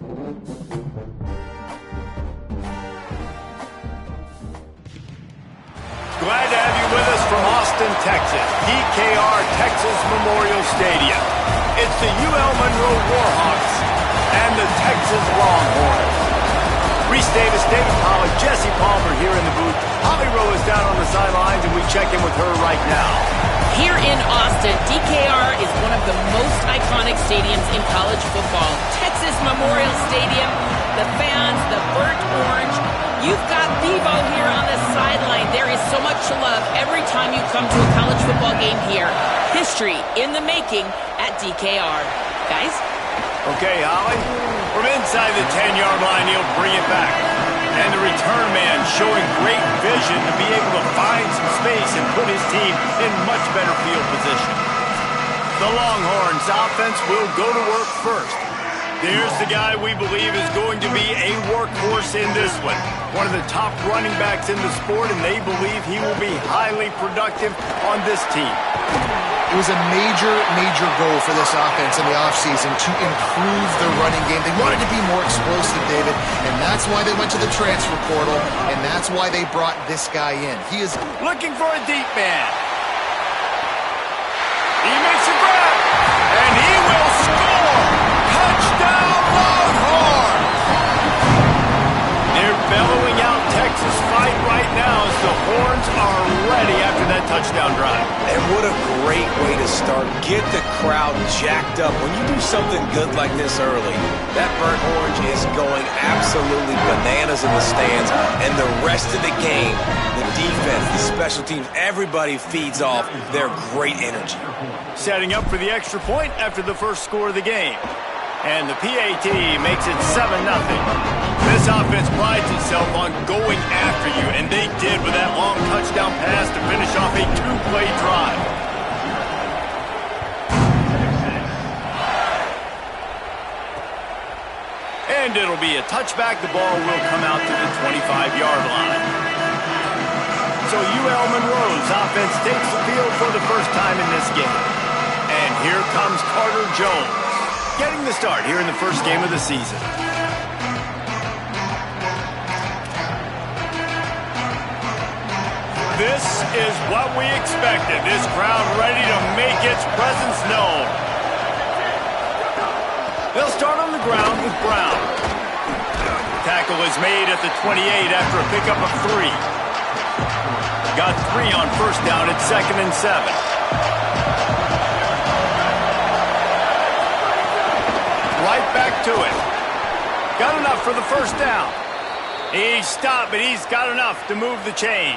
Glad to have you with us from Austin, Texas, DKR Texas Memorial Stadium. It's the ULM Monroe Warhawks and the Texas Longhorns. Reese Davis, David Pollack, Jesse Palmer here in the booth. Holly Rowe is down on the sidelines, and we check in with her right now. Here in Austin, DKR is one of the most iconic stadiums in college football. Texas Memorial Stadium, the fans, the burnt orange. You've got Bevo here on the sideline. There is so much to love every time you come to a college football game here. History in the making at DKR. Guys? Okay, Holly. From inside the 10-yard line, he'll bring it back. And the return man showing great vision to be able to find some space and put his team in much better field position. The Longhorns offense will go to work first. There's the guy we believe is going to be a workhorse in this one. One of the top running backs in the sport, and they believe he will be highly productive on this team. It was a major, major goal for this offense in the offseason to improve their running game. They wanted to be more explosive, David, and that's why they went to the transfer portal, and that's why they brought this guy in. He is looking for a deep man. He makes a grab, and he will score! Touchdown, Longhorns! They're bellowing out Texas fight right now as the Horns are ready after that touchdown drive. And what a great way to start. Get the crowd jacked up. When you do something good like this early, that burnt orange is going absolutely bananas in the stands. And the rest of the game, the defense, the special teams, everybody feeds off their great energy. Setting up for the extra point after the first score of the game. And the PAT makes it 7-0. This offense prides itself on going after you, and they did with that long touchdown pass to finish off a two-play drive. And it'll be a touchback. The ball will come out to the 25-yard line. So UL Monroe's offense takes the field for the first time in this game. And here comes Carter Jones, getting the start here in the first game of the season. This is what we expected. This crowd ready to make its presence known. They'll start on the ground with Brown. Tackle is made at the 28 after a pickup of 3. Got 3 on first down at 2nd and 7. Right back to it. Got enough for the first down. He stopped, but he's got enough to move the chain.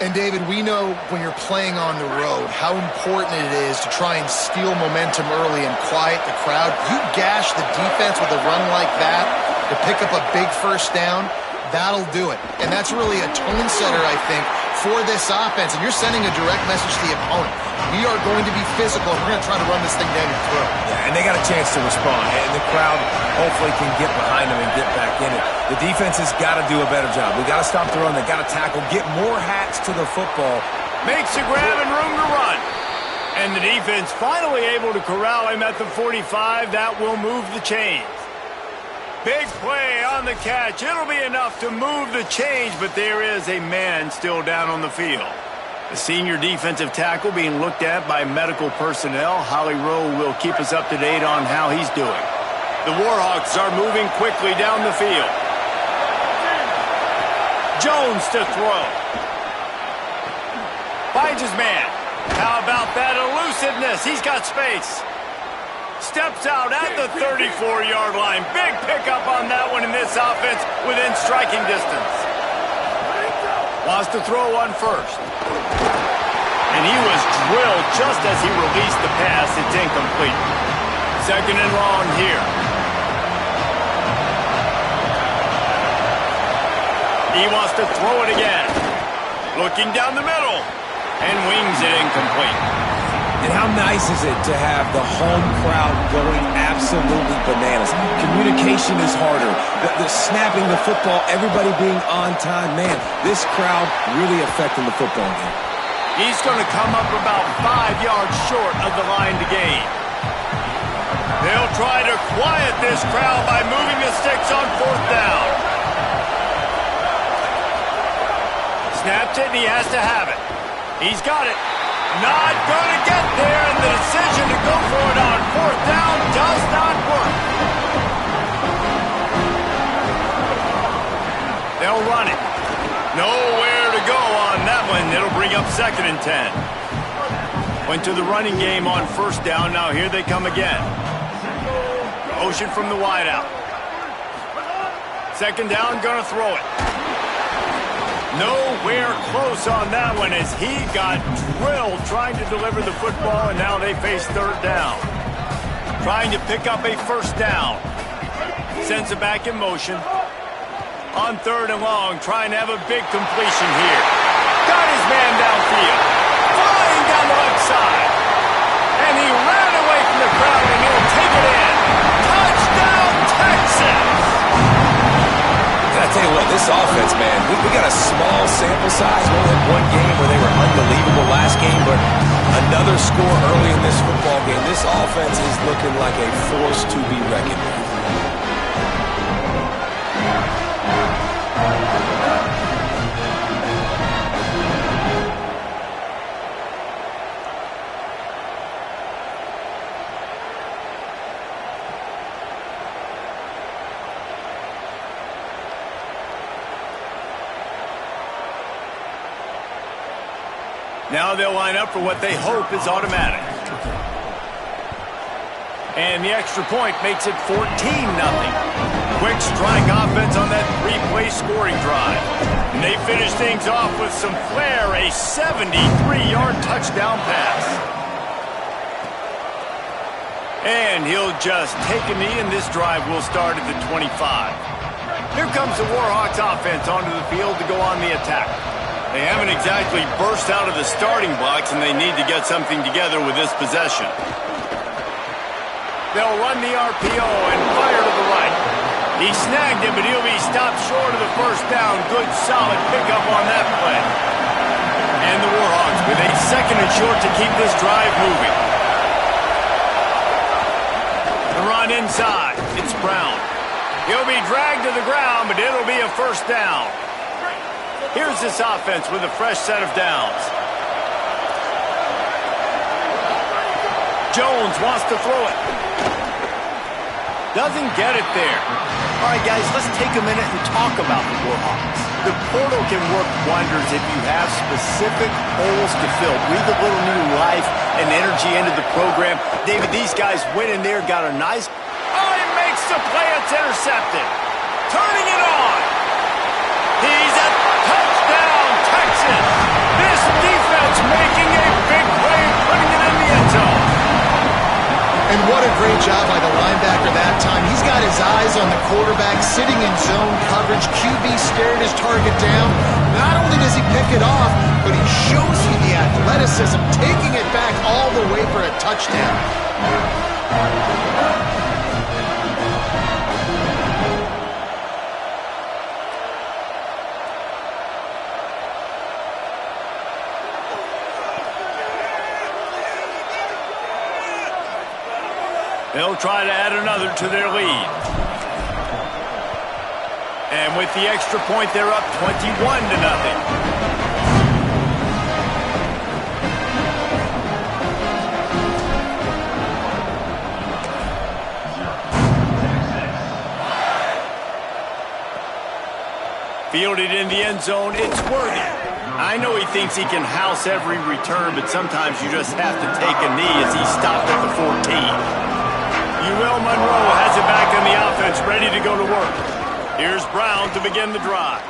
And, David, we know when you're playing on the road how important it is to try and steal momentum early and quiet the crowd. You gash the defense with a run like that to pick up a big first down, that'll do it. And that's really a tone setter, I think, for this offense. And you're sending a direct message to the opponent. We are going to be physical, and we're going to try to run this thing down your throat. Yeah, and they got a chance to respond. And the crowd hopefully can get behind them and get back in it. The defense has got to do a better job. We got to stop the run. They got to tackle, get more hats to the football. Makes a grab and room to run. And the defense finally able to corral him at the 45. That will move the chains. Big play on the catch. It'll be enough to move the chains, but there is a man still down on the field. The senior defensive tackle being looked at by medical personnel. Holly Rowe will keep us up to date on how he's doing. The Warhawks are moving quickly down the field. Jones to throw. Finds his man. How about that elusiveness? He's got space. Steps out at the 34-yard line. Big pickup on that one in this offense within striking distance. Wants to throw on first. And he was drilled just as he released the pass. It's incomplete. 2nd and long here. He wants to throw it again. Looking down the middle. And wings it incomplete. And how nice is it to have the home crowd going absolutely bananas? Communication is harder. The snapping the football, everybody being on time. Man, this crowd really affecting the football game. He's going to come up about 5 yards short of the line to gain. They'll try to quiet this crowd by and he has to have it. He's got it. Not going to get there, and the decision to go for it on fourth down does not work. They'll run it. Nowhere to go on that one. It'll bring up 2nd and 10. Went to the running game on first down. Now here they come again. Motion from the wideout. 2nd down, going to throw it. Nowhere close on that one as he got drilled trying to deliver the football, and now they face 3rd down. Trying to pick up a 1st down. Sends it back in motion. On 3rd and long, trying to have a big completion here. Got his man downfield. Flying down the left side. And he ran away from the crowd, and he'll take it in. Touchdown, Texas! I tell you what, this offense, man, we got a small sample size. We only had one game where they were unbelievable last game, but another score early in this football game. This offense is looking like a force to be reckoned with. Now they'll line up for what they hope is automatic. And the extra point makes it 14-0. Quick strike offense on that 3-play scoring drive. And they finish things off with some flair, a 73-yard touchdown pass. And he'll just take a knee, and this drive will start at the 25. Here comes the Warhawks offense onto the field to go on the attack. They haven't exactly burst out of the starting blocks, and they need to get something together with this possession. They'll run the RPO and fire to the right. He snagged him, but he'll be stopped short of the 1st down. Good, solid pickup on that play. And the Warhawks with a 2nd and short to keep this drive moving. The run inside. It's Brown. He'll be dragged to the ground, but it'll be a 1st down. Here's this offense with a fresh set of downs. Jones wants to throw it. Doesn't get it there. All right, guys, let's take a minute and talk about the Warhawks. The portal can work wonders if you have specific holes to fill. Breathe a little new life and energy into the program. David, these guys went in there, got a nice... Oh, he makes the play. It's intercepted. Turning it on. He's at touchdown, Texas. This defense making a big play and putting it in the end zone. And what a great job by the linebacker that time. He's got his eyes on the quarterback, sitting in zone coverage. QB stared his target down. Not only does he pick it off, but he shows you the athleticism, taking it back all the way for a touchdown. They'll try to add another to their lead. And with the extra point, they're up 21-0. Fielded in the end zone, it's Worthy. I know he thinks he can house every return, but sometimes you just have to take a knee as he stopped at the 14. ULM Monroe has it back on the offense, ready to go to work. Here's Brown to begin the drive.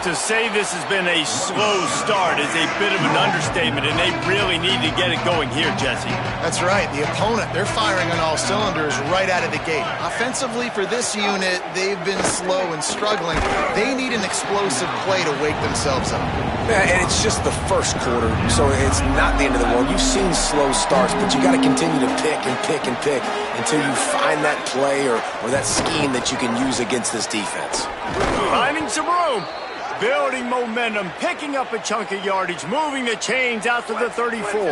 To say this has been a slow start is a bit of an understatement, and they really need to get it going here, Jesse. That's right. The opponent, they're firing on all cylinders right out of the gate. Offensively for this unit, they've been slow and struggling. They need an explosive play to wake themselves up. Yeah, and it's just the first quarter, so it's not the end of the world. You've seen slow starts, but you got to continue to pick and pick and pick until you find that play or that scheme that you can use against this defense. Finding some room. Building momentum, picking up a chunk of yardage, moving the chains out to the 34.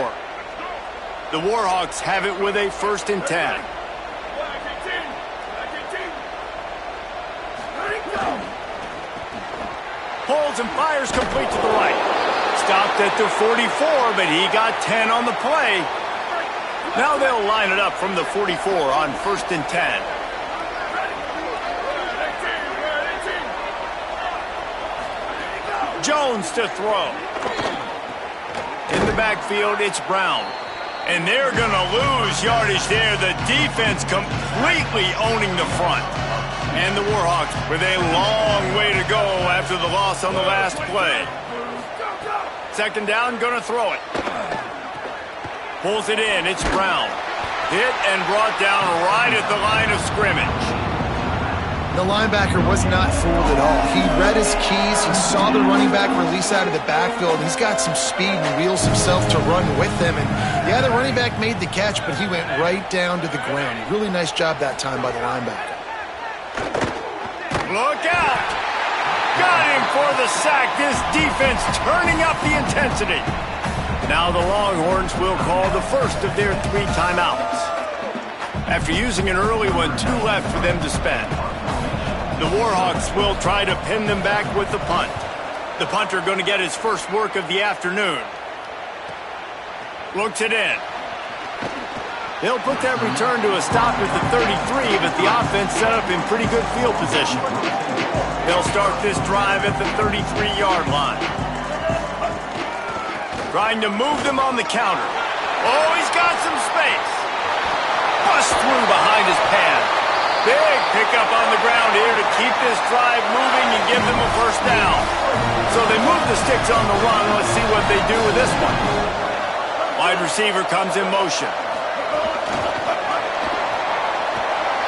The Warhawks have it with a 1st and 10. Holds throws and fires complete to the right. Stopped at the 44, but he got 10 on the play. Now they'll line it up from the 44 on 1st and 10. Jones to throw. In the backfield, it's Brown. And they're going to lose yardage there. The defense completely owning the front. And the Warhawks with a long way to go after the loss on the last play. 2nd down, going to throw it. Pulls it in, it's Brown. Hit and brought down right at the line of scrimmage. The linebacker was not fooled at all. He read his keys, he saw the running back release out of the backfield. He's got some speed and wheels himself to run with them. And yeah, the running back made the catch, but he went right down to the ground. Really nice job that time by the linebacker. Look out! Got him for the sack. This defense turning up the intensity. Now the Longhorns will call the first of their 3 timeouts. After using an early one, 2 left for them to spend. The Warhawks will try to pin them back with the punt. The punter going to get his first work of the afternoon. Looks it in. They'll put that return to a stop at the 33, but the offense set up in pretty good field position. They'll start this drive at the 33-yard line. Trying to move them on the counter. Oh, he's got some space. Bust through behind his pad. Big pickup on the ground here to keep this drive moving and give them a 1st down. So they move the sticks on the run. Let's see what they do with this one. Wide receiver comes in motion.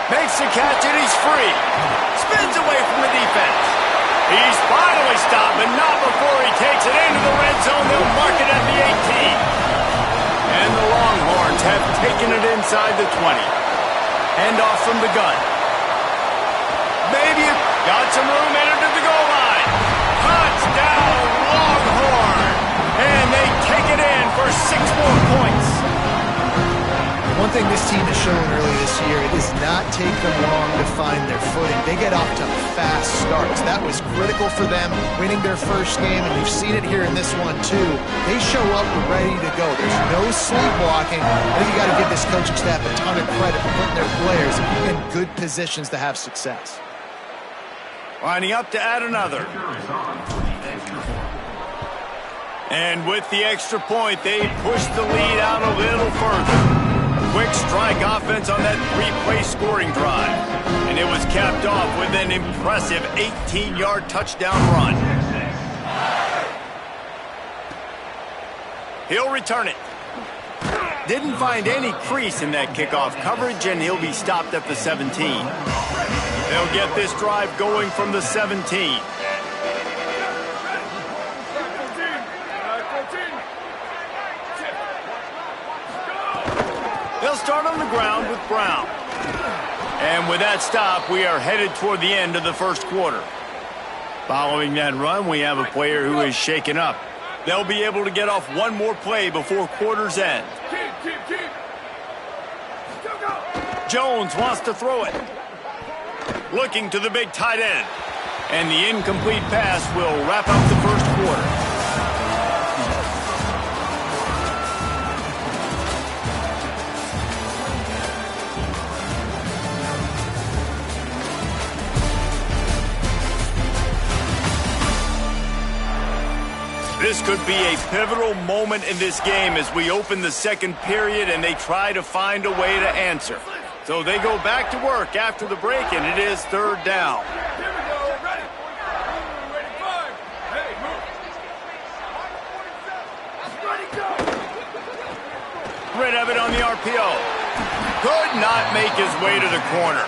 Makes the catch and he's free. Spins away from the defense. He's finally stopped, but not before he takes it into the red zone. They'll mark it at the 18. And the Longhorns have taken it inside the 20. Handoff from the gun. Maybe got some room, entered to the goal line. Touchdown, Longhorn. And they take it in for 6 more points. One thing this team has shown early this year, it does not take them long to find their footing. They get off to fast starts. That was critical for them, winning their first game, and we've seen it here in this one too. They show up ready to go. There's no sleepwalking. I think you got to give this coaching staff a ton of credit for putting their players in good positions to have success. Lining up to add another. And with the extra point, they push the lead out a little further. Quick strike offense on that 3-play scoring drive. And it was capped off with an impressive 18-yard touchdown run. He'll return it. Didn't find any crease in that kickoff coverage, and he'll be stopped at the 17. They'll get this drive going from the 17. They'll start on the ground with Brown. And with that stop, we are headed toward the end of the first quarter. Following that run, we have a player who is shaken up. They'll be able to get off one more play before quarter's end. Jones wants to throw it. Looking to the big tight end. And the incomplete pass will wrap up the first quarter. This could be a pivotal moment in this game as we open the second period and they try to find a way to answer. So they go back to work after the break, and it is 3rd down. Here we go. Ready. Ready, 5. Hey, move. Ready, go. Rid of it on the RPO. Could not make his way to the corner.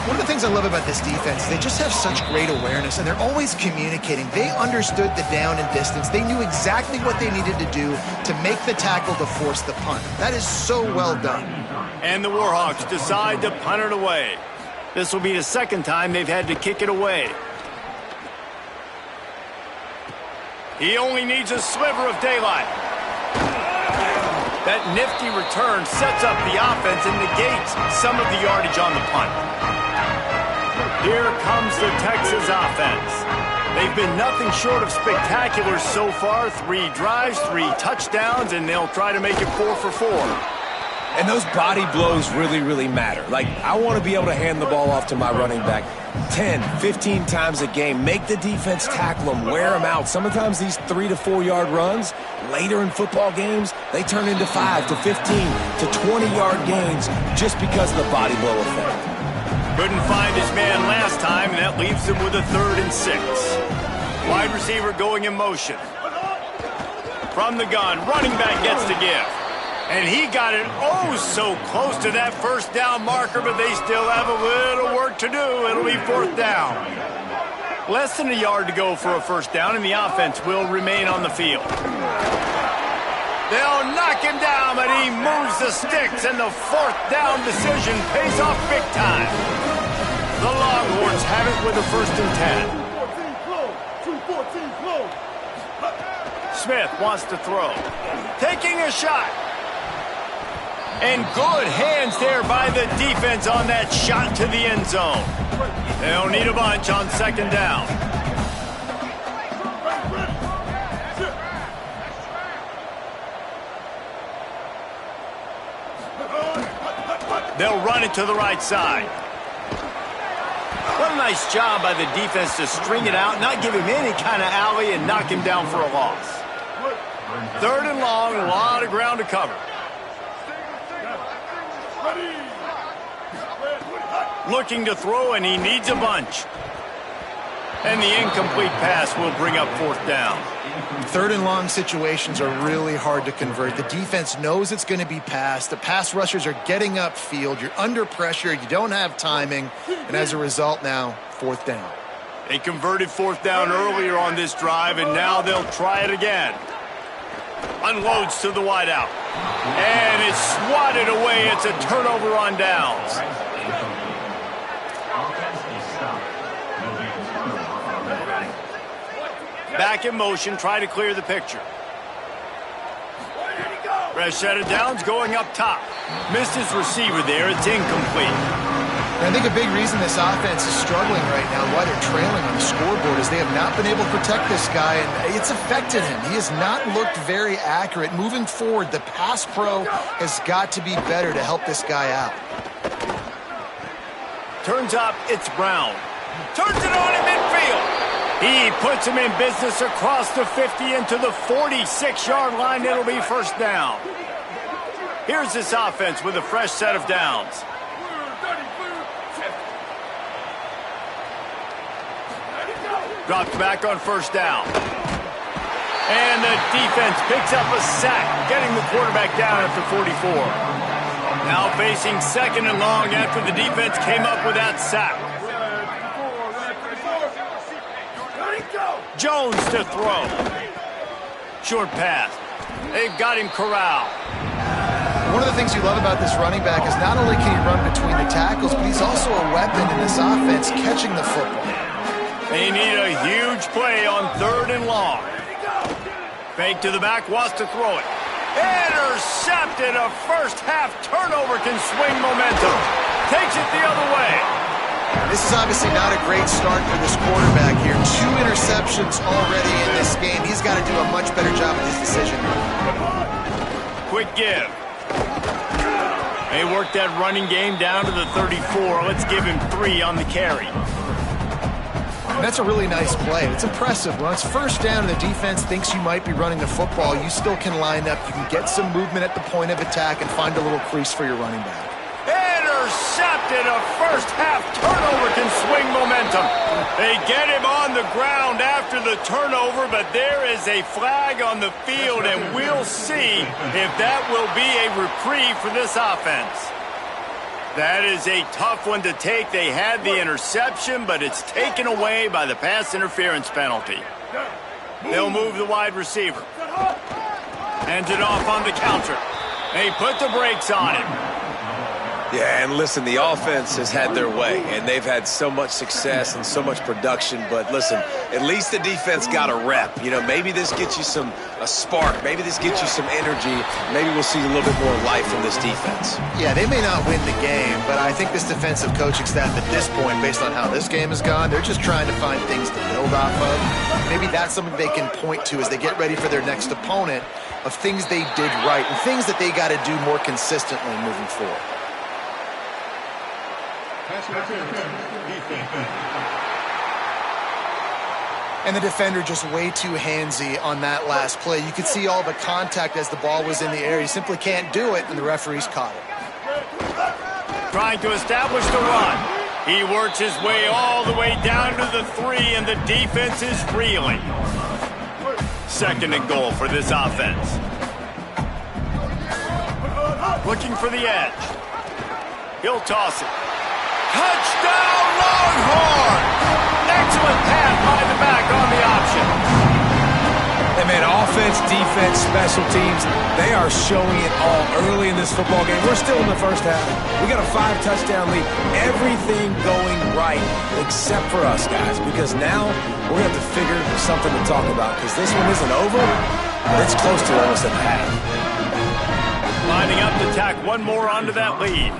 One of the things I love about this defense, they just have such great awareness, and they're always communicating. They understood the down and distance. They knew exactly what they needed to do to make the tackle to force the punt. That is so well done. And the Warhawks decide to punt it away. This will be the second time they've had to kick it away. He only needs a sliver of daylight. That nifty return sets up the offense and negates some of the yardage on the punt. Here comes the Texas offense. They've been nothing short of spectacular so far. 3 drives, 3 touchdowns, and they'll try to make it 4 for 4. And those body blows really, really matter. Like, I want to be able to hand the ball off to my running back 10, 15 times a game. Make the defense tackle them, wear them out. Sometimes these 3 to 4 yard runs, later in football games, they turn into 5 to 15 to 20-yard gains just because of the body blow effect. Couldn't find his man last time, and that leaves him with a 3rd and 6. Wide receiver going in motion. From the gun, running back gets to give. And he got it so close to that first down marker, but they still have a little work to do. It'll be 4th down. Less than a yard to go for a first down, and the offense will remain on the field. They'll knock him down, but he moves the sticks, and the 4th down decision pays off big time. The Longhorns have it with a 1st and 10. Smith wants to throw. Taking a shot. And good hands there by the defense on that shot to the end zone. They'll need a bunch on 2nd down. They'll run it to the right side. What a nice job by the defense to string it out, not give him any kind of alley, and knock him down for a loss. 3rd and long, a lot of ground to cover. Looking to throw, and he needs a bunch. And the incomplete pass will bring up 4th down. 3rd and long situations are really hard to convert. The defense knows it's going to be passed. The pass rushers are getting upfield. You're under pressure. You don't have timing. And as a result now, 4th down. They converted 4th down earlier on this drive, and now they'll try it again. Unloads to the wideout. And it's swatted away. It's a turnover on downs. Back in motion, try to clear the picture. Fresh set of downs going up top. Missed his receiver there. It's incomplete. And I think a big reason this offense is struggling right now, why they're trailing on the scoreboard, is they have not been able to protect this guy, and it's affected him. He has not looked very accurate. Moving forward, the pass pro has got to be better to help this guy out. Turns up, it's Brown. Turns it on in midfield. He puts him in business across the 50 into the 46-yard line. It'll be 1st down. Here's this offense with a fresh set of downs. Dropped back on 1st down. And the defense picks up a sack, getting the quarterback down after 44. Now facing 2nd and long after the defense came up with that sack. Jones to throw. Short pass. They've got him corralled. One of the things you love about this running back is not only can he run between the tackles, but he's also a weapon in this offense, catching the football. They need a huge play on 3rd and long. Fake to the back, wants to throw it. Intercepted. A first-half turnover can swing momentum. Takes it the other way. This is obviously not a great start for this quarterback here. 2 interceptions already in this game. He's got to do a much better job of his decision. Quick give. They worked that running game down to the 34. Let's give him 3 on the carry. And that's a really nice play. It's impressive. When it's 1st down and the defense thinks you might be running the football, you still can line up. You can get some movement at the point of attack and find a little crease for your running back. Intercepted. A first-half turnover can swing momentum. They get him on the ground after the turnover, but there is a flag on the field, and we'll see if that will be a reprieve for this offense. That is a tough one to take. They had the interception, but it's taken away by the pass interference penalty. They'll move the wide receiver. Hands it off on the counter. They put the brakes on him. Yeah, and listen, the offense has had their way, and they've had so much success and so much production. But listen, at least the defense got a rep. You know, maybe this gets you a spark. Maybe this gets you some energy. Maybe we'll see a little bit more life from this defense. Yeah, they may not win the game, but I think this defensive coaching staff at this point, based on how this game has gone, they're just trying to find things to build off of. Maybe that's something they can point to as they get ready for their next opponent, of things they did right and things that they got to do more consistently moving forward. And the defender just way too handsy on that last play. You could see all the contact as the ball was in the air. He simply can't do it, and the referee's caught it. Trying to establish the run. He works his way all the way down to the 3, and the defense is reeling. 2nd and goal for this offense. Looking for the edge. He'll toss it. Touchdown, Longhorns! Excellent pass by the back on the option. Hey, man, offense, defense, special teams, they are showing it all early in this football game. We're still in the first half. We got a 5-touchdown lead. Everything going right except for us, guys, because now we're going to have to figure something to talk about, because this one isn't over, but it's close to almost at half. Lining up to tack one more onto that lead.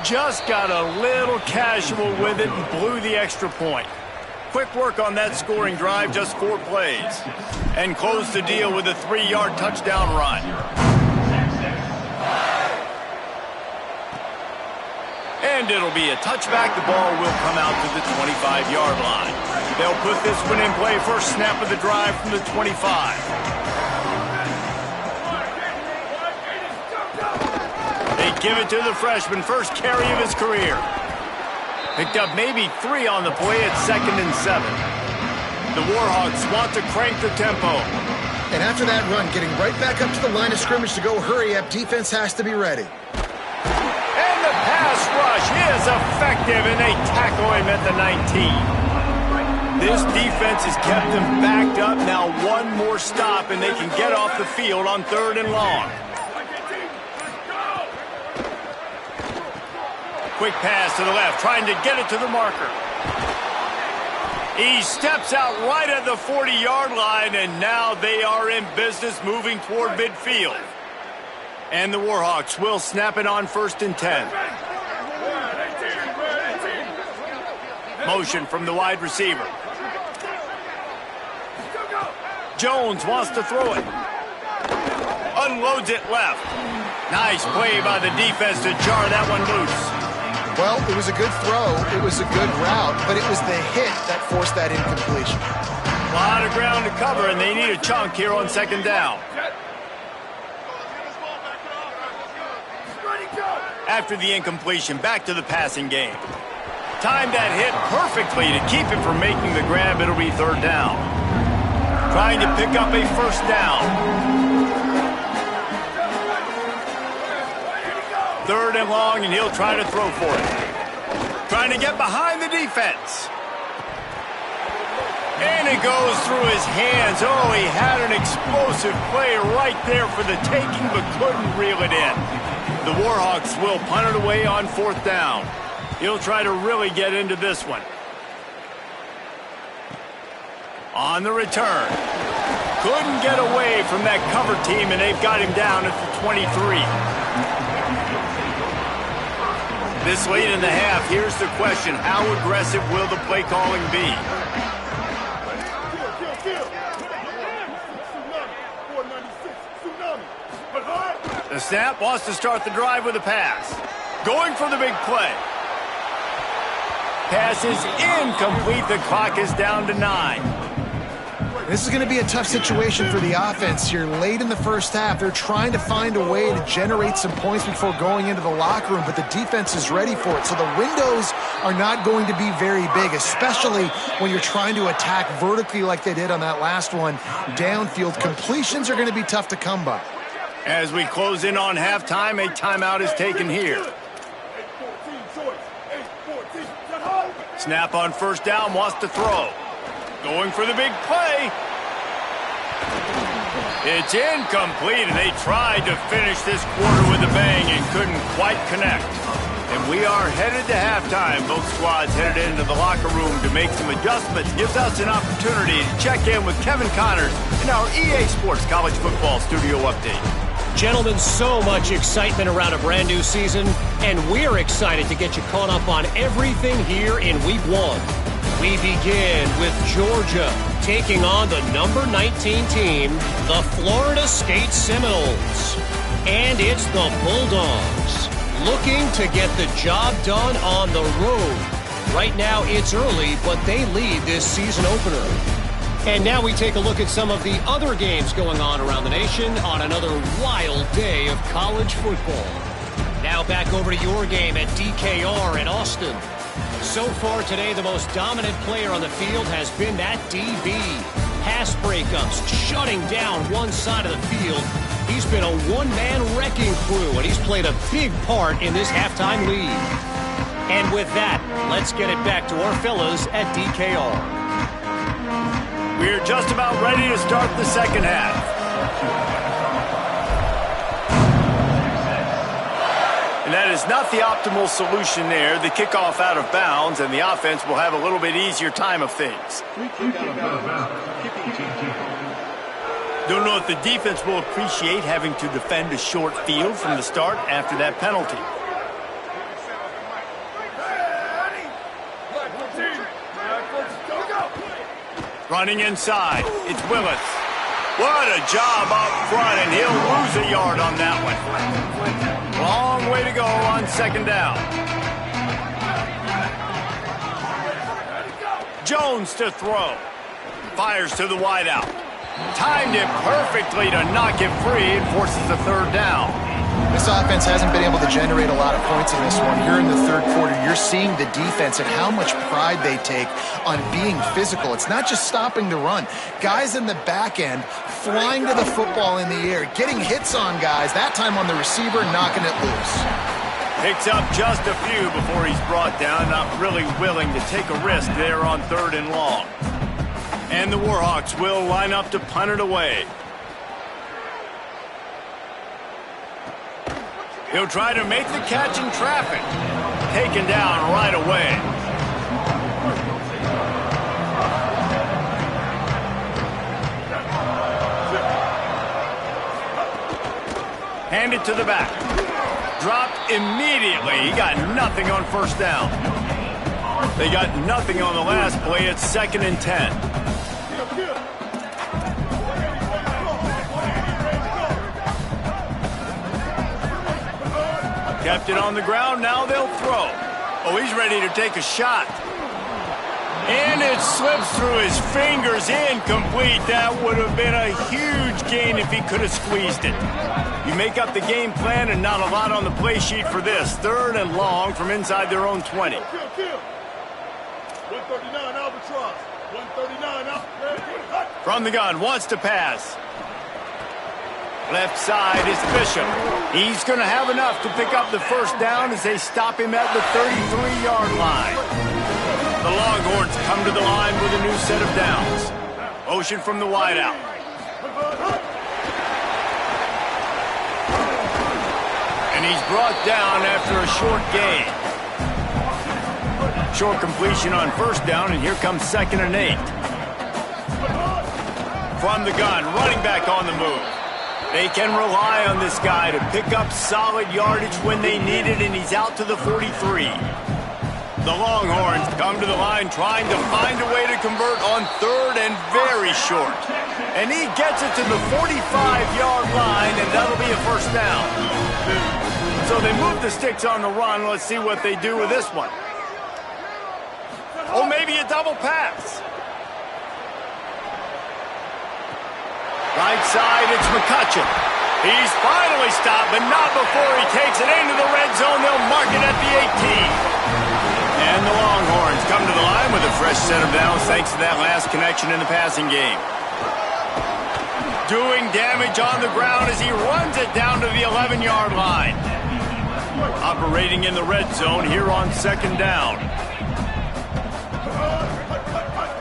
Just got a little casual with it and blew the extra point. Quick work on that scoring drive, just 4 plays. And closed the deal with a 3-yard touchdown run. And it'll be a touchback. The ball will come out to the 25-yard line. They'll put this one in play. First snap of the drive from the 25. Give it to the freshman, first carry of his career. Picked up maybe 3 on the play at 2nd and 7. The Warhawks want to crank the tempo. And after that run, getting right back up to the line of scrimmage to go hurry up, defense has to be ready. And the pass rush is effective, and they tackle him at the 19. This defense has kept them backed up. Now one more stop, and they can get off the field on 3rd and long. Quick pass to the left, trying to get it to the marker. He steps out right at the 40-yard line, and now they are in business moving toward midfield. And the Warhawks will snap it on 1st and 10. Motion from the wide receiver. Jones wants to throw it. Unloads it left. Nice play by the defense to jar that one loose. Well, it was a good throw, it was a good route, but it was the hit that forced that incompletion. A lot of ground to cover, and they need a chunk here on 2nd down. After the incompletion, back to the passing game. Timed that hit perfectly to keep it from making the grab. It'll be 3rd down. Trying to pick up a 1st down. 3rd and long, and he'll try to throw for it. Trying to get behind the defense. And it goes through his hands. Oh, he had an explosive play right there for the taking, but couldn't reel it in. The Warhawks will punt it away on 4th down. He'll try to really get into this one. On the return. Couldn't get away from that cover team, and they've got him down at the 23. This late in the half, here's the question. How aggressive will the play calling be? The snap wants to start the drive with a pass. Going for the big play. Pass is incomplete. The clock is down to 9. This is going to be a tough situation for the offense here. Late in the first half, they're trying to find a way to generate some points before going into the locker room, but the defense is ready for it. So the windows are not going to be very big, especially when you're trying to attack vertically like they did on that last one. Downfield completions are going to be tough to come by. As we close in on halftime, a timeout is taken here. Snap on 1st down, wants to throw. Going for the big play. It's incomplete, and they tried to finish this quarter with a bang and couldn't quite connect. And we are headed to halftime. Both squads headed into the locker room to make some adjustments. Gives us an opportunity to check in with Kevin Connors in our EA Sports College Football Studio Update. Gentlemen, so much excitement around a brand new season, and we're excited to get you caught up on everything here in Week 1. We begin with Georgia taking on the number 19 team, the Florida State Seminoles. And it's the Bulldogs looking to get the job done on the road. Right now it's early, but they lead this season opener. And now we take a look at some of the other games going on around the nation on another wild day of college football. Now back over to your game at DKR in Austin. So far today, the most dominant player on the field has been that DB. Pass breakups, shutting down one side of the field. He's been a one-man wrecking crew, and he's played a big part in this halftime lead. And with that, let's get it back to our fellas at DKR. We're just about ready to start the second half. And that is not the optimal solution there. The kickoff out of bounds, and the offense will have a little bit easier time of things. Don't know if the defense will appreciate having to defend a short field from the start after that penalty. Running inside, it's Willis. What a job up front, and he'll lose a yard on that one. Long way to go on second down. Jones to throw. Fires to the wideout. Timed it perfectly to knock it free and forces a third down. This offense hasn't been able to generate a lot of points in this one. Here in the third quarter, you're seeing the defense and how much pride they take on being physical. It's not just stopping the run. Guys in the back end flying to the football in the air, getting hits on guys, that time on the receiver, knocking it loose. Picks up just a few before he's brought down, not really willing to take a risk there on third and long. And the Warhawks will line up to punt it away. He'll try to make the catch in traffic. Taken down right away. Hand it to the back. Dropped immediately. He got nothing on first down. They got nothing on the last play. It's 2nd and 10. Kept it on the ground, now they'll throw. Oh, he's ready to take a shot. And it slips through his fingers, incomplete. That would have been a huge gain if he could have squeezed it. You make up the game plan and not a lot on the play sheet for this. 3rd and long from inside their own 20. 139 Albatross. 139 Albatross. From the gun, wants to pass. Left side is Bishop. He's going to have enough to pick up the first down as they stop him at the 33-yard line. The Longhorns come to the line with a new set of downs. Motion from the wideout. And he's brought down after a short gain. Short completion on first down, and here comes 2nd and 8. From the gun, running back on the move. They can rely on this guy to pick up solid yardage when they need it, and he's out to the 43. The Longhorns come to the line trying to find a way to convert on 3rd and very short. And he gets it to the 45-yard line, and that'll be a first down. So they move the sticks on the run. Let's see what they do with this one. Oh, maybe a double pass. Right side, it's McCutcheon. He's finally stopped, but not before he takes it into the red zone. They'll mark it at the 18. And the Longhorns come to the line with a fresh set of downs thanks to that last connection in the passing game. Doing damage on the ground as he runs it down to the 11-yard line. Operating in the red zone here on 2nd down.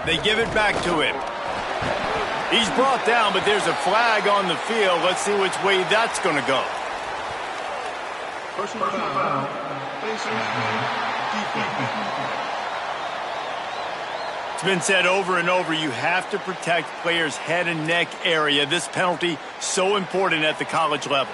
They give it back to him. He's brought down, but there's a flag on the field. Let's see which way that's going to go. Personal foul. It's been said over and over, you have to protect players' head and neck area. This penalty, so important at the college level.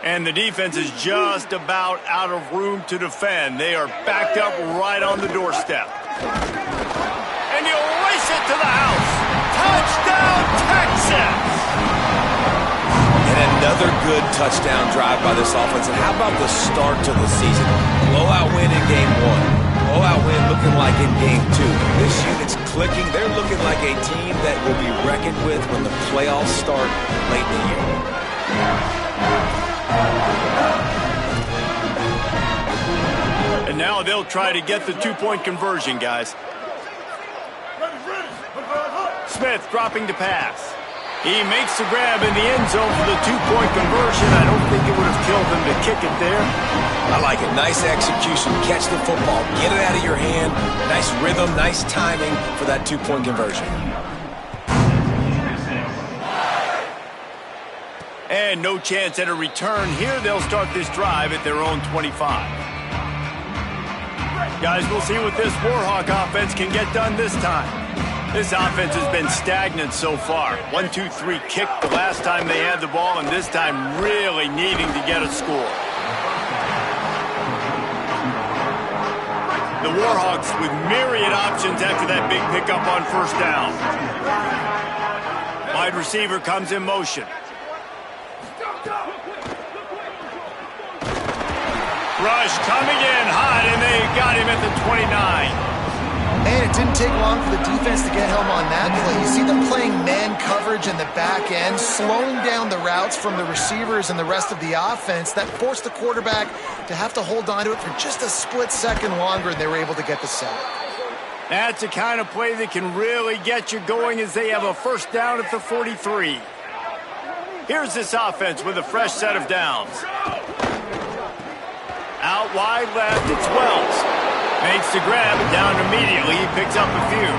And the defense is just about out of room to defend. They are backed up right on the doorstep. And he'll race it to the house. Touchdown, Texas! And another good touchdown drive by this offense. And how about the start to the season? Blowout win in game 1. Blowout win looking like in game 2. This unit's clicking. They're looking like a team that will be reckoned with when the playoffs start late in the year. And now they'll try to get the two-point conversion, guys. Smith dropping to pass. He makes the grab in the end zone for the two-point conversion. I don't think it would have killed him to kick it there. I like it. Nice execution. Catch the football. Get it out of your hand. Nice rhythm, nice timing for that two-point conversion. And no chance at a return here. They'll start this drive at their own 25. Guys, we'll see what this Warhawk offense can get done this time. This offense has been stagnant so far. 1-2-3 kick the last time they had the ball, and this time really needing to get a score. The Warhawks with myriad options after that big pickup on first down. Wide receiver comes in motion. Rush coming in hot, and they got him at the 29. And it didn't take long for the defense to get home on that play. You see them playing man coverage in the back end, slowing down the routes from the receivers and the rest of the offense. That forced the quarterback to have to hold on to it for just a split second longer, and they were able to get the sack. That's the kind of play that can really get you going as they have a first down at the 43. Here's this offense with a fresh set of downs. Out wide left, it's Wells. Makes the grab and down immediately. He picks up a few.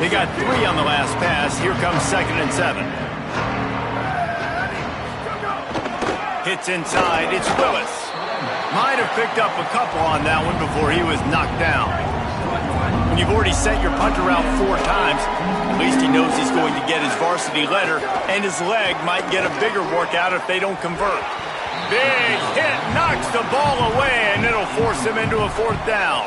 They got 3 on the last pass. Here comes 2nd and 7. Hits inside. It's Willis. Might have picked up a couple on that one before he was knocked down. When you've already sent your punter out 4 times, at least he knows he's going to get his varsity letter, and his leg might get a bigger workout if they don't convert. Big hit, knocks the ball away, and it'll force him into a 4th down.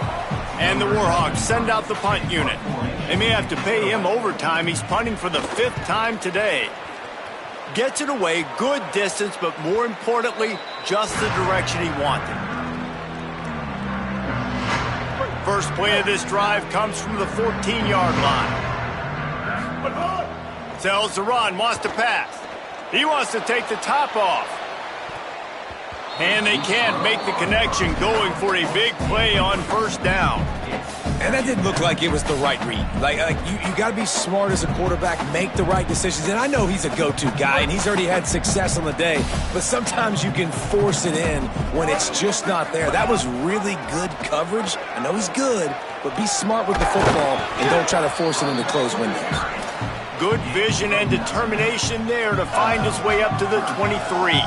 And the Warhawks send out the punt unit. They may have to pay him overtime. He's punting for the 5th time today. Gets it away, good distance, but more importantly, just the direction he wanted. First play of this drive comes from the 14-yard line. Tells to run, wants to pass. He wants to take the top off. And they can't make the connection, going for a big play on first down. And that didn't look like it was the right read. You got to be smart as a quarterback, make the right decisions. And I know he's a go-to guy, and he's already had success on the day. But sometimes you can force it in when it's just not there. That was really good coverage. I know he's good, but be smart with the football and don't try to force it into closed windows. Good vision and determination there to find his way up to the 23.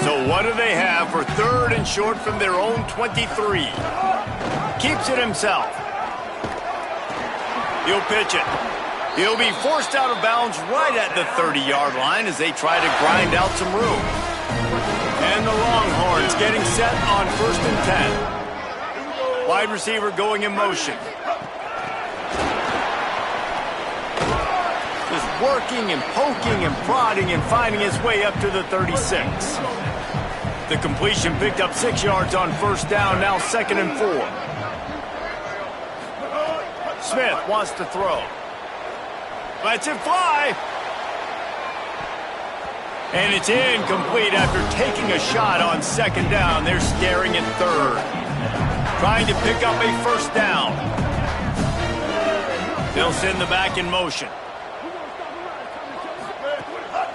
So what do they have for 3rd and short from their own 23? Keeps it himself. He'll pitch it. He'll be forced out of bounds right at the 30-yard line as they try to grind out some room. And the Longhorns getting set on 1st and 10. Wide receiver going in motion. Just working and poking and prodding and finding his way up to the 36. The completion picked up 6 yards on first down, now 2nd and 4. Smith wants to throw. Lets it fly. And it's incomplete after taking a shot on 2nd down. They're staring at 3rd. Trying to pick up a first down. They'll send the back in motion.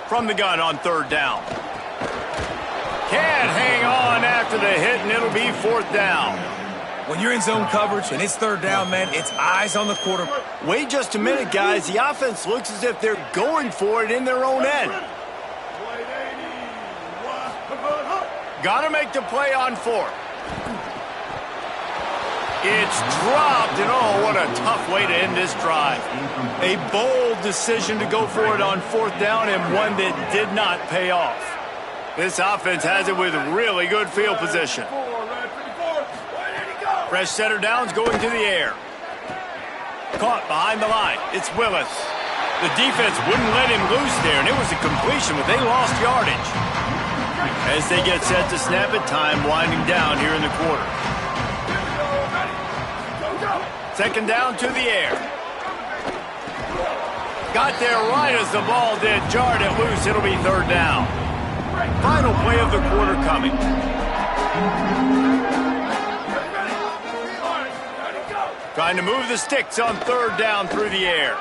From the gun on 3rd down. Can't hang on after the hit, and it'll be 4th down. When you're in zone coverage and it's third down, man, it's eyes on the quarterback. Wait just a minute, guys. The offense looks as if they're going for it in their own end. Got to make the play on fourth. It's dropped, and oh, what a tough way to end this drive. A bold decision to go for it on fourth down, and one that did not pay off. This offense has it with really good field position. Fresh setter downs going to the air. Caught behind the line. It's Willis. The defense wouldn't let him loose there, and it was a completion, but they lost yardage. As they get set to snap it, time winding down here in the quarter. Second down to the air. Got there right as the ball did. Jarred it loose. It'll be third down. Final play of the quarter coming. Trying to move the sticks on third down through the air.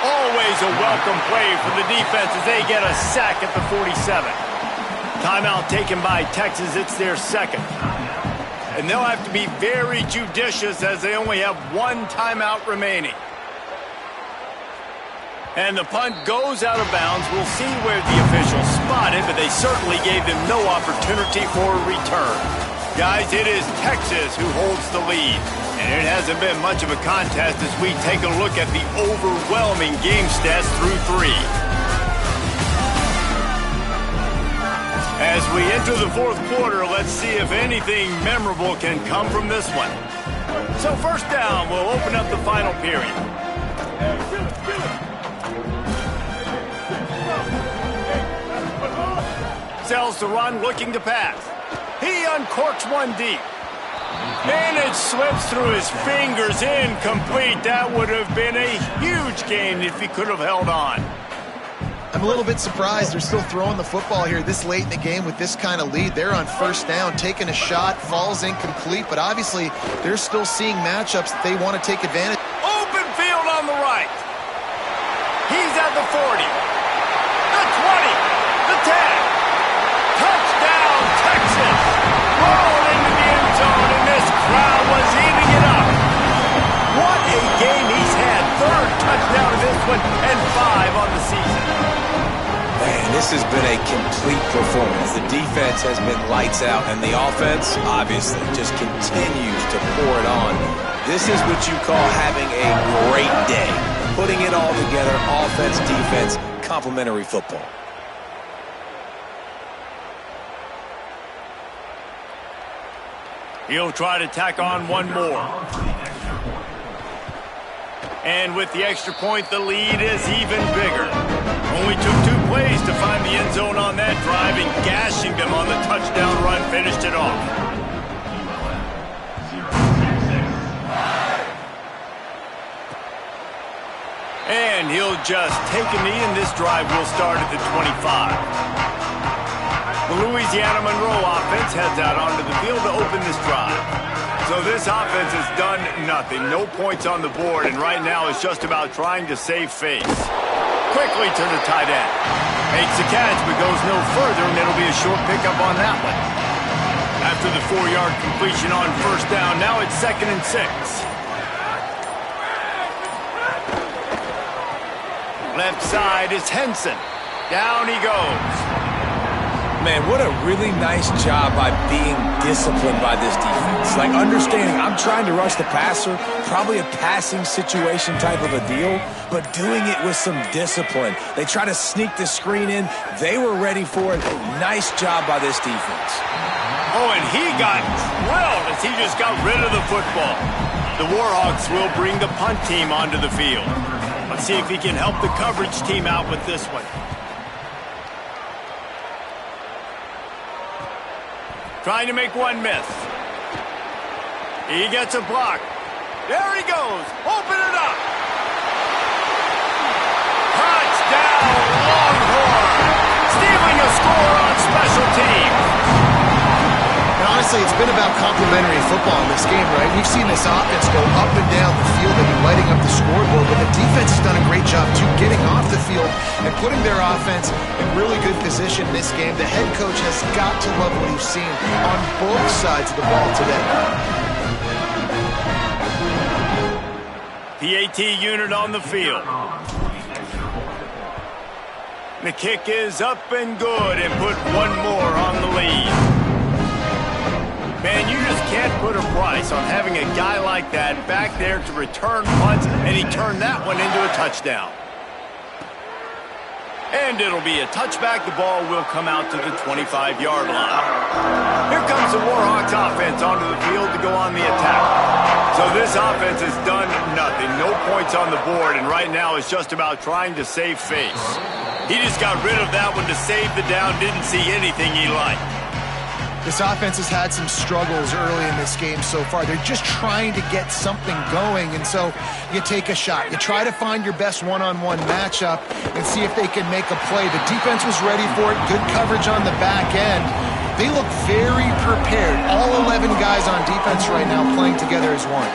Always a welcome play for the defense as they get a sack at the 47. Timeout taken by Texas. It's their second. And they'll have to be very judicious as they only have one timeout remaining. And the punt goes out of bounds. We'll see where the officials spot it, but they certainly gave them no opportunity for a return. Guys, it is Texas who holds the lead. And it hasn't been much of a contest as we take a look at the overwhelming game stats through three. As we enter the fourth quarter, let's see if anything memorable can come from this one. So first down, we'll open up the final period. Sells the run, looking to pass. He uncorks one deep. And it slips through his fingers, incomplete. That would have been a huge gain if he could have held on. I'm a little bit surprised they're still throwing the football here this late in the game with this kind of lead. They're on first down, taking a shot, falls incomplete, but obviously they're still seeing matchups that they want to take advantage. Open field on the right. He's at the 40, the 20, the 10. Touchdown, Texas. Roll into the end zone, and this crowd was eating it up. What a game he's had. Third touchdown of this one and 5 on the season. Man, this has been a complete performance. The defense has been lights out, and the offense, obviously, just continues to pour it on. This is what you call having a great day. Putting it all together, offense, defense, complementary football. He'll try to tack on one more. And with the extra point, the lead is even bigger. Only took 2 plays to find the end zone on that drive, and gashing them on the touchdown run finished it off. And he'll just take a knee, and this drive will start at the 25. The Louisiana Monroe offense heads out onto the field to open this drive. So this offense has done nothing. No points on the board, and right now it's just about trying to save face. Quickly to the tight end. Makes the catch, but goes no further, and it'll be a short pickup on that one. After the 4-yard completion on first down, now it's 2nd and 6. Left side is Henson. Down he goes. Man, what a really nice job by being disciplined by this defense. Like, understanding I'm trying to rush the passer, probably a passing situation type of a deal, but doing it with some discipline. They try to sneak the screen in. They were ready for it. Nice job by this defense. Oh, and he got drilled as he just got rid of the football. The Warhawks will bring the punt team onto the field. Let's see if he can help the coverage team out with this one. Trying to make one miss. He gets a block. There he goes. Open it up. Touchdown, Longhorn. Stealing a score on special teams. And honestly, it's been about complementary football in this game, right? We've seen this offense go up and down the field. They've been lighting up the scoreboard, but the defense has done a great job, too, getting off the field and putting their offense in really good position in this game. The head coach has got to love what he's seen on both sides of the ball today. PAT unit on the field. The kick is up and good and put one more on the lead. Man, you just can't put a price on having a guy like that back there to return punts, and he turned that one into a touchdown. And it'll be a touchback. The ball will come out to the 25-yard line. Here comes the Warhawks offense onto the field to go on the attack. So this offense has done nothing. No points on the board, and right now it's just about trying to save face. He just got rid of that one to save the down. Didn't see anything he liked. This offense has had some struggles early in this game so far. They're just trying to get something going, and so you take a shot. You try to find your best one-on-one matchup and see if they can make a play. The defense was ready for it. Good coverage on the back end. They look very prepared. All 11 guys on defense right now playing together as one.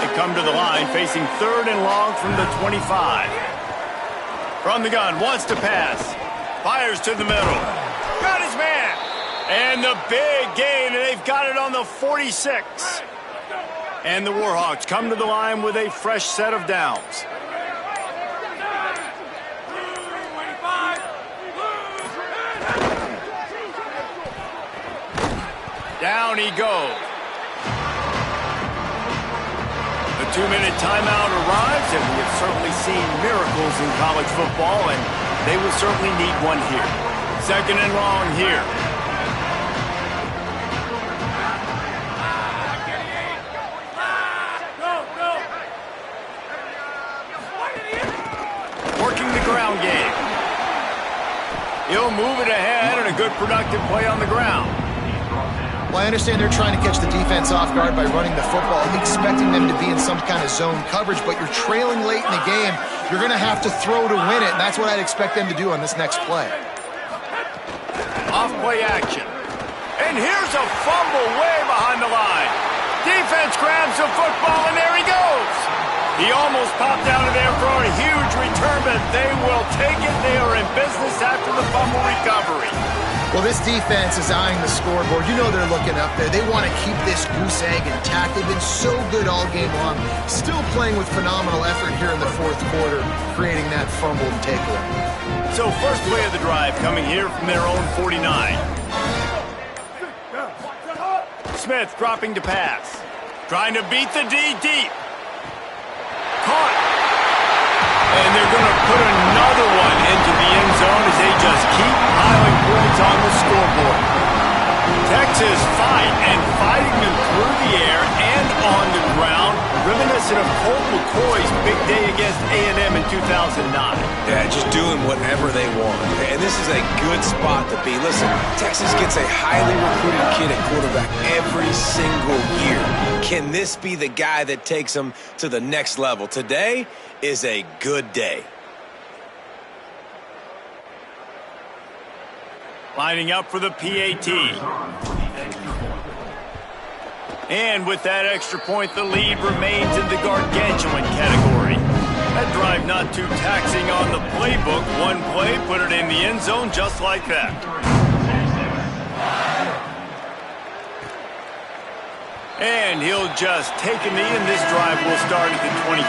They come to the line facing 3rd and long from the 25. From the gun, wants to pass. Fires to the middle. Got his man. And the big gain, and they've got it on the 46. And the Warhawks come to the line with a fresh set of downs. Down he goes. The 2-minute timeout arrives, and we have certainly seen miracles in college football, and they will certainly need one here. 2nd and long here. Working the ground game. He'll move it ahead, and a good productive play on the ground. Well, I understand they're trying to catch the defense off guard by running the football, expecting them to be in some kind of zone coverage, but you're trailing late in the game. You're going to have to throw to win it, and that's what I'd expect them to do on this next play. Off-play action. And here's a fumble way behind the line. Defense grabs the football, and there he goes. He almost popped out of there for a huge return, but they will take it. They are in business after the fumble recovery. Well, this defense is eyeing the scoreboard. You know they're looking up there. They want to keep this goose egg intact. They've been so good all game long, still playing with phenomenal effort here in the 4th quarter, creating that fumble and takeaway. So first play of the drive coming here from their own 49. Smith dropping to pass. Trying to beat the D deep. Caught. And they're going to put another one into the end zone as they just keep piling points on the scoreboard. Texas fighting them through the air and on the ground, reminiscent of Colt McCoy's big day against A&M in 2009. Yeah, just doing whatever they want. And this is a good spot to be. Listen, Texas gets a highly recruited kid at quarterback every single year. Can this be the guy that takes them to the next level? Today is a good day. Lining up for the PAT. And with that extra point, the lead remains in the gargantuan category. That drive not too taxing on the playbook. One play, put it in the end zone just like that. And he'll just take a knee, and this drive will start at the 25.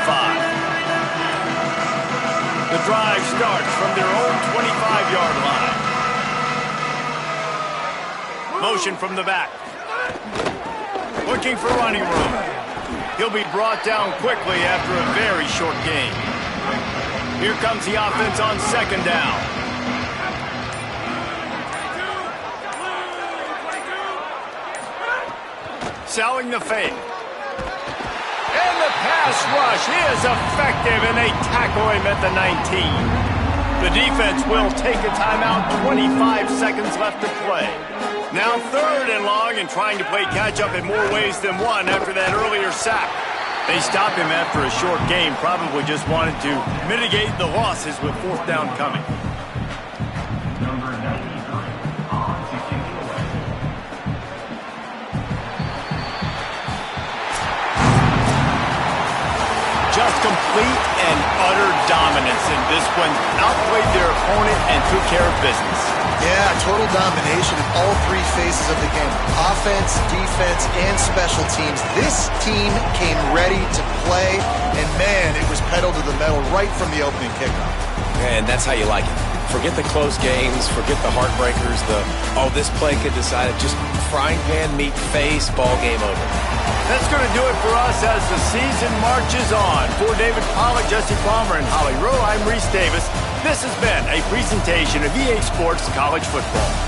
The drive starts from their own 25-yard line. Motion from the back. Looking for running room. He'll be brought down quickly after a very short game. Here comes the offense on 2nd down. Selling the fake. And the pass rush is effective, and they tackle him at the 19. The defense will take a timeout. 25 seconds left to play. Now 3rd and long, and trying to play catch-up in more ways than one after that earlier sack. They stop him after a short game, probably just wanted to mitigate the losses with 4th down coming. Just complete and utter dominance in this one. Outplayed their opponent and took care of business. Yeah, total domination in all three phases of the game. Offense, defense, and special teams. This team came ready to play, and man, it was pedal to the metal right from the opening kickoff. And that's how you like it. Forget the close games, forget the heartbreakers, this play could decide it. Just frying pan, meat face, ball game over. That's going to do it for us as the season marches on. For David Pollack, Jesse Palmer, and Holly Rowe, I'm Reese Davis. This has been a presentation of EA Sports College Football.